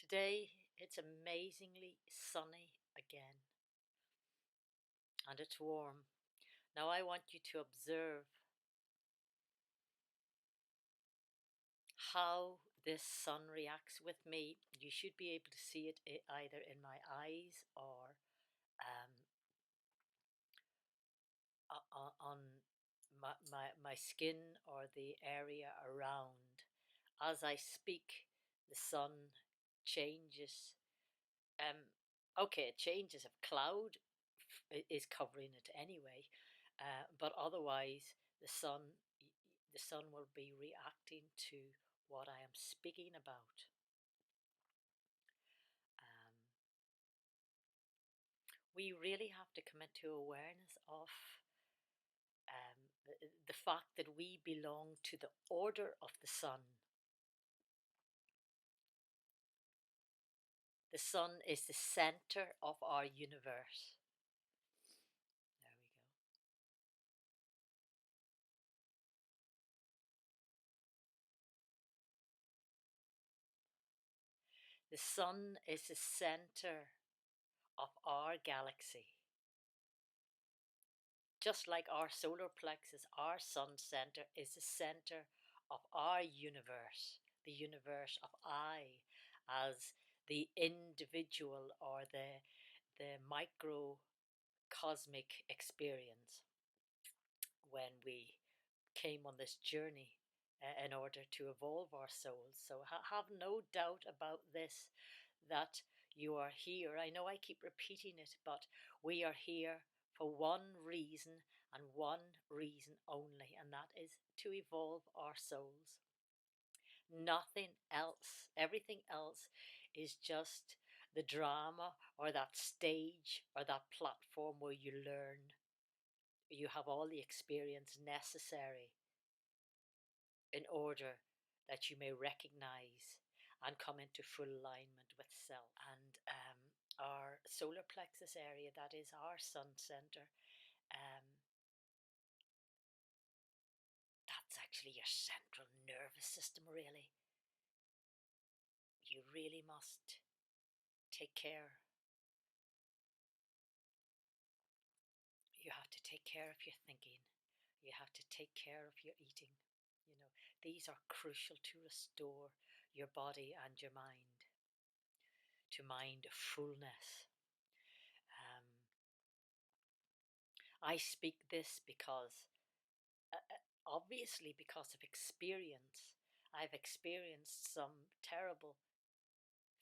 Today it's amazingly sunny again and it's warm. Now I want you to observe how this sun reacts with me. You should be able to see it either in my eyes or um, on my skin or the area around. As I speak, the sun changes. Okay, it changes if cloud is covering it anyway, but otherwise the sun the sun will be reacting to what I am speaking about. Um, we really have to come into awareness of the fact that we belong to the order of the sun. The sun is the center of our universe. There we go. The sun is the center of our galaxy. Just like our solar plexus, our sun center is the center of our universe, the universe of I, as the individual or the microcosmic experience when we came on this journey in order to evolve our souls. So have no doubt about this, that you are here. I know I keep repeating it, but we are here for one reason and one reason only, and that is to evolve our souls. Nothing else. Everything else is just the drama or that stage or that platform where you learn. You have all the experience necessary in order that you may recognize and come into full alignment with self. And our solar plexus area, that is our sun center, that's actually your central nervous system, really. You really must take care. You have to take care of your thinking. You have to take care of your eating. You know, these are crucial to restore your body and your mind to mind fullness. I speak this because, obviously, because of experience. I've experienced some terrible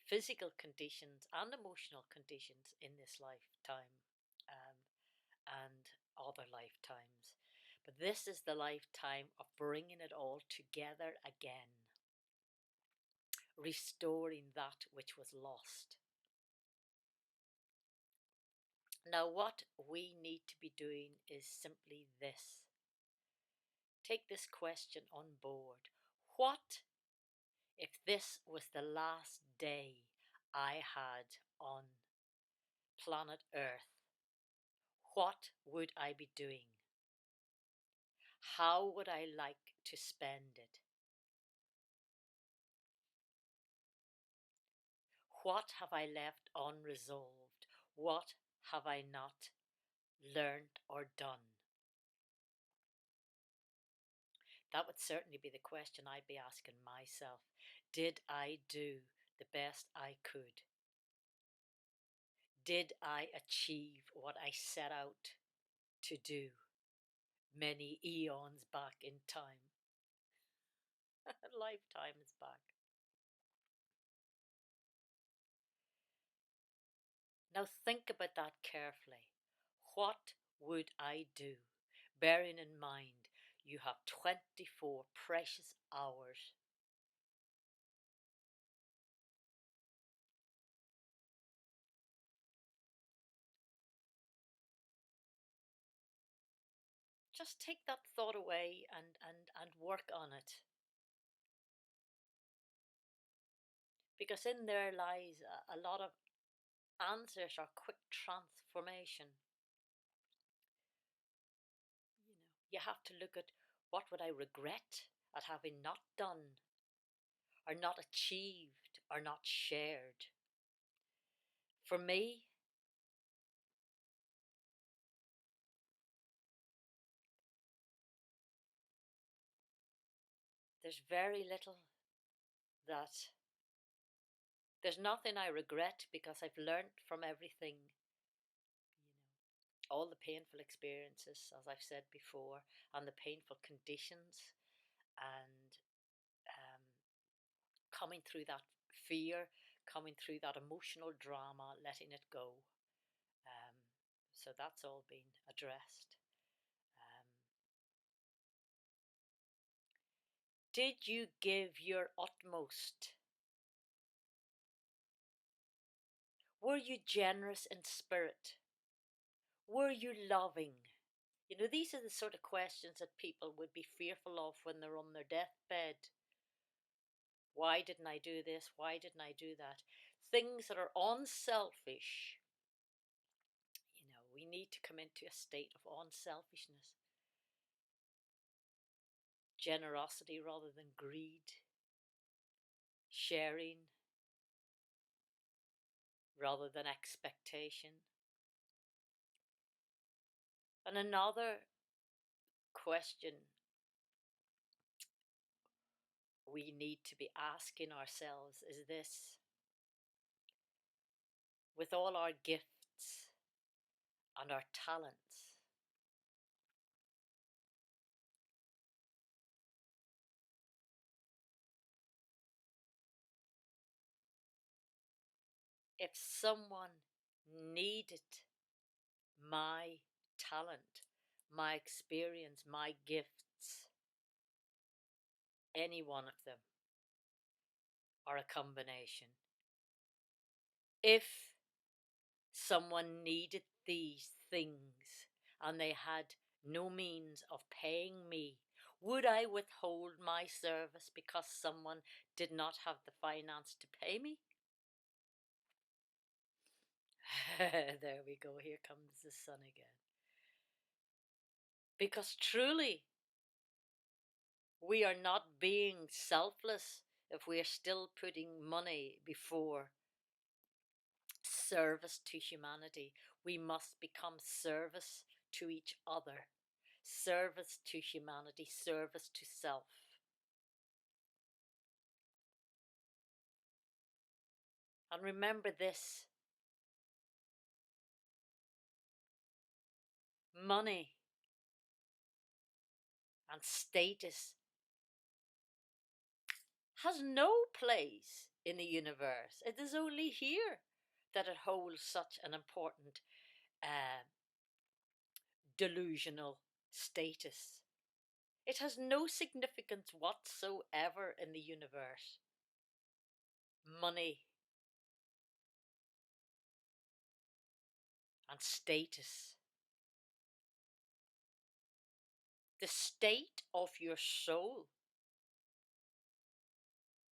physical conditions and emotional conditions in this lifetime, and other lifetimes. But this is the lifetime of bringing it all together again, restoring that which was lost. Now, what we need to be doing is simply this. Take this question on board. What if this was the last day I had on planet Earth? What would I be doing? How would I like to spend it? What have I left unresolved? What have I not learned or done? That would certainly be the question I'd be asking myself. Did I do the best I could? Did I achieve what I set out to do many eons back in time? Lifetimes back. Now think about that carefully. What would I do? Bearing in mind you have 24 precious hours. Just take that thought away and work on it. Because in there lies a lot of answers or quick transformation. You have to look at, what would I regret at having not done? are not achieved, are not shared. For me, there's very little that, there's nothing I regret because I've learned from everything, all the painful experiences, as I've said before, and the painful conditions, and um, coming through that fear, coming through that emotional drama, letting it go. Um, so that's all been addressed. Um, did you give your utmost? Were you generous in spirit? Were you loving? These are the sort of questions that people would be fearful of when they're on their deathbed. Why didn't I do this? Why didn't I do that? Things that are unselfish. We need to come into a state of unselfishness, generosity rather than greed, sharing rather than expectation. And another question we need to be asking ourselves is this: with all our gifts and our talents, if someone needed my talent, my experience, my gifts, any one of them, or a combination, if someone needed these things and they had no means of paying me, would I withhold my service because someone did not have the finance to pay me? There we go, here comes the sun again. Because truly, we are not being selfless if we are still putting money before service to humanity. We must become service to each other, service to humanity, service to self. And remember this: money and status has no place in the universe. It is only here that it holds such an important uh, delusional status. It has no significance whatsoever in the universe. Money and status. The state of your soul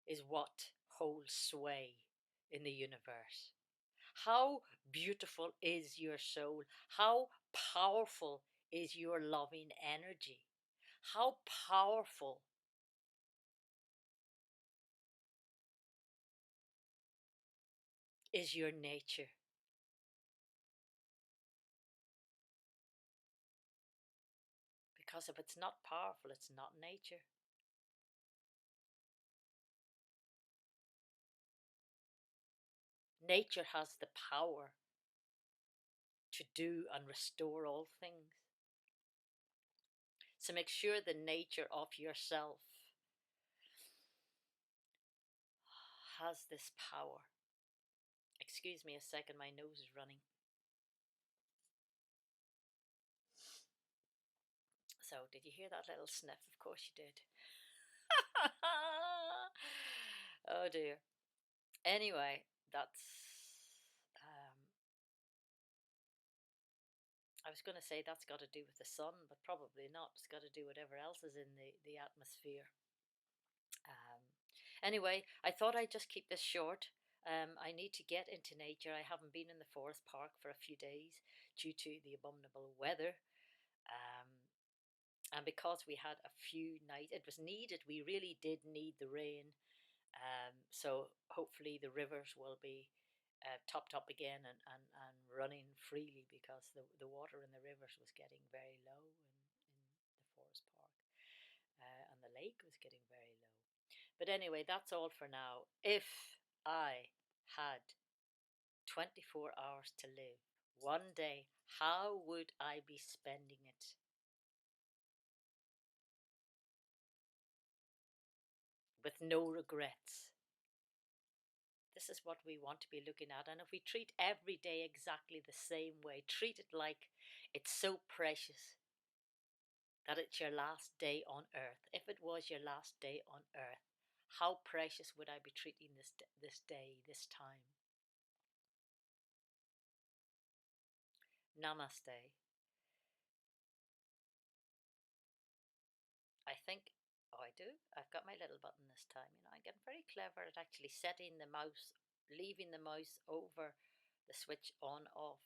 is what holds sway in the universe. How beautiful is your soul? How powerful is your loving energy? How powerful is your nature? Because if it's not powerful, it's not nature. Nature has the power to do and restore all things. So make sure the nature of yourself has this power. Excuse me a second, my nose is running. So, did you hear that little sniff? Of course you did. Oh dear. Anyway, um, I was going to say that's got to do with the sun, but probably not. It's got to do whatever else is in the atmosphere. Um, anyway, I thought I'd just keep this short. I need to get into nature. I haven't been in the forest park for a few days due to the abominable weather. Um, and because we had a few nights, it was needed. We really did need the rain. So hopefully the rivers will be topped up again and running freely, because the water in the rivers was getting very low in the forest park, and the lake was getting very low. But anyway, that's all for now. If I had 24 hours to live, one day, how would I be spending it? With no regrets. This is what we want to be looking at. And if we treat every day exactly the same way, treat it like it's so precious that it's your last day on earth. If it was your last day on earth, how precious would I be treating this day, this time? Namaste. I think, oh, I do. I've got my little button this time. You know, I'm getting very clever at actually setting the mouse, leaving the mouse over the switch on off,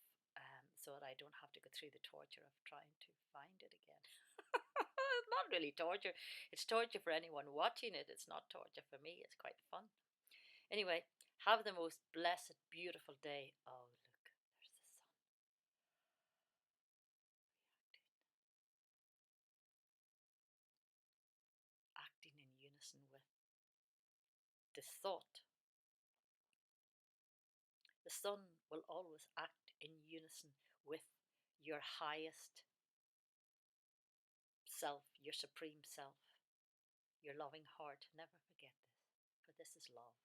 so that I don't have to go through the torture of trying to find it again. It's not really torture. It's torture for anyone watching it. It's not torture for me. It's quite fun. Anyway, have the most blessed, beautiful day. Oh, look, there's the sun acting in unison with the thought. The sun will always act in unison with your highest self, your supreme self, your loving heart. Never forget this, for this is love.